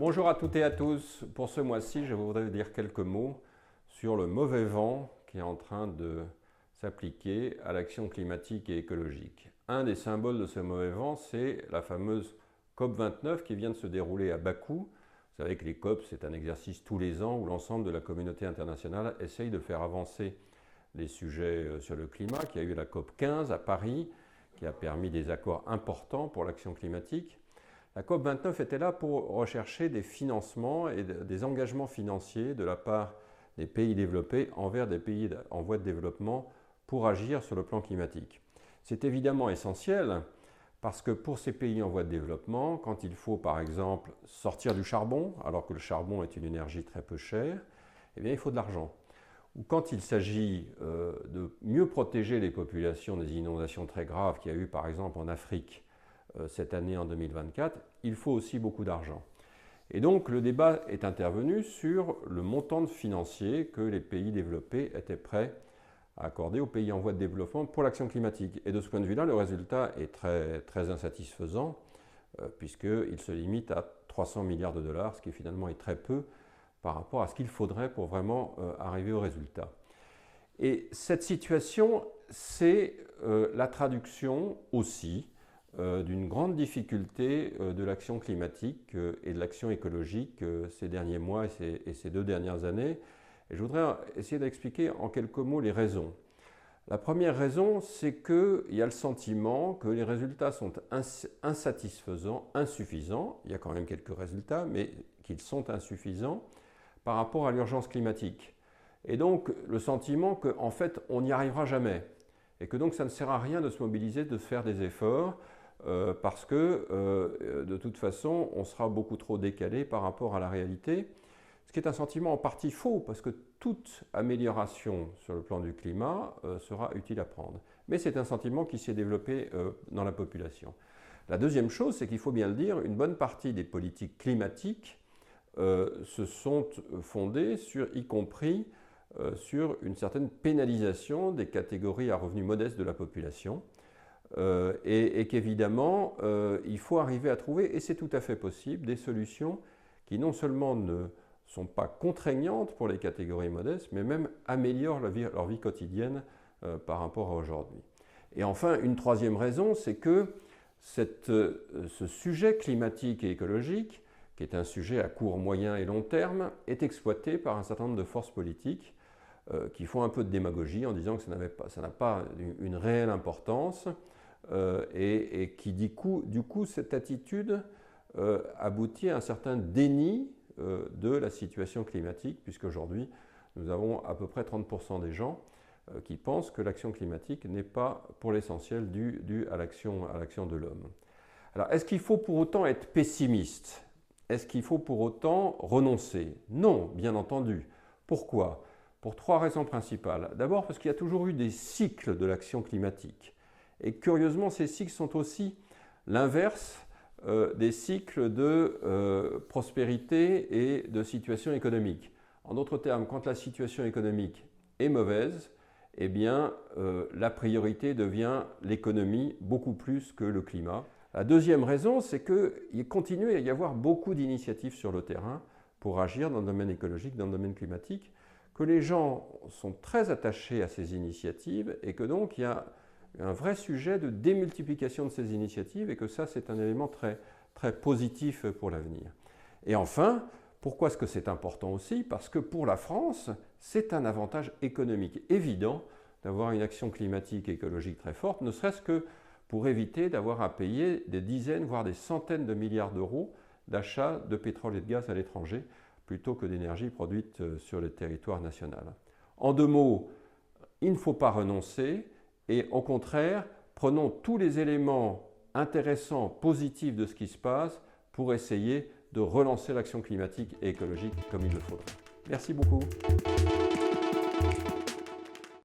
Bonjour à toutes et à tous. Pour ce mois-ci, je voudrais dire quelques mots sur le mauvais vent qui est en train de s'appliquer à l'action climatique et écologique. Un des symboles de ce mauvais vent, c'est la fameuse COP29 qui vient de se dérouler à Bakou. Vous savez que les COP, c'est un exercice tous les ans où l'ensemble de la communauté internationale essaye de faire avancer les sujets sur le climat. Il y a eu la COP15 à Paris, qui a permis des accords importants pour l'action climatique. La COP29 était là pour rechercher des financements et des engagements financiers de la part des pays développés envers des pays en voie de développement pour agir sur le plan climatique. C'est évidemment essentiel parce que pour ces pays en voie de développement, quand il faut par exemple sortir du charbon, alors que le charbon est une énergie très peu chère, eh bien il faut de l'argent. Ou quand il s'agit de mieux protéger les populations des inondations très graves qu'il y a eu par exemple en Afrique cette année en 2024, il faut aussi beaucoup d'argent. Et donc le débat est intervenu sur le montant financier que les pays développés étaient prêts à accorder aux pays en voie de développement pour l'action climatique. Et de ce point de vue-là, le résultat est très insatisfaisant, puisqu'il se limite à 300 milliards de dollars, ce qui finalement est très peu par rapport à ce qu'il faudrait pour vraiment arriver au résultat. Et cette situation, c'est la traduction aussi d'une grande difficulté de l'action climatique et de l'action écologique ces derniers mois et ces 2 dernières années. Et je voudrais essayer d'expliquer en quelques mots les raisons. La première raison, c'est qu'il y a le sentiment que les résultats sont insatisfaisants, insuffisants. Il y a quand même quelques résultats, mais qu'ils sont insuffisants par rapport à l'urgence climatique. Et donc le sentiment qu'en fait on n'y arrivera jamais et que donc ça ne sert à rien de se mobiliser, de faire des efforts parce que de toute façon on sera beaucoup trop décalé par rapport à la réalité, ce qui est un sentiment en partie faux parce que toute amélioration sur le plan du climat sera utile à prendre. Mais c'est un sentiment qui s'est développé dans la population. La deuxième chose, c'est qu'il faut bien le dire, une bonne partie des politiques climatiques se sont fondées sur, y compris sur une certaine pénalisation des catégories à revenus modestes de la population et qu'évidemment il faut arriver à trouver, et c'est tout à fait possible, des solutions qui non seulement ne sont pas contraignantes pour les catégories modestes, mais même améliorent leur vie quotidienne par rapport à aujourd'hui. Et enfin, une troisième raison, c'est que ce sujet climatique et écologique, qui est un sujet à court, moyen et long terme, est exploité par un certain nombre de forces politiques qui font un peu de démagogie en disant que ça n'a pas une réelle importance et qui, du coup, cette attitude aboutit à un certain déni de la situation climatique, puisqu'aujourd'hui, nous avons à peu près 30% des gens qui pensent que l'action climatique n'est pas pour l'essentiel due à l'action de l'homme. Alors, est-ce qu'il faut pour autant être pessimiste ? Est-ce qu'il faut pour autant renoncer? Non, bien entendu. Pourquoi? Pour 3 raisons principales. D'abord parce qu'il y a toujours eu des cycles de l'action climatique. Et curieusement, ces cycles sont aussi l'inverse des cycles de prospérité et de situation économique. En d'autres termes, quand la situation économique est mauvaise, eh bien, la priorité devient l'économie beaucoup plus que le climat. La deuxième raison, c'est qu'il continue à y avoir beaucoup d'initiatives sur le terrain pour agir dans le domaine écologique, dans le domaine climatique, que les gens sont très attachés à ces initiatives et que donc il y a un vrai sujet de démultiplication de ces initiatives et que ça, c'est un élément très positif pour l'avenir. Et enfin, pourquoi est-ce que c'est important aussi? Parce que pour la France, c'est un avantage économique évident d'avoir une action climatique et écologique très forte, ne serait-ce que pour éviter d'avoir à payer des dizaines, voire des centaines de milliards d'euros d'achat de pétrole et de gaz à l'étranger, plutôt que d'énergie produite sur le territoire national. En 2 mots, il ne faut pas renoncer et au contraire, prenons tous les éléments intéressants, positifs de ce qui se passe pour essayer de relancer l'action climatique et écologique comme il le faudrait. Merci beaucoup.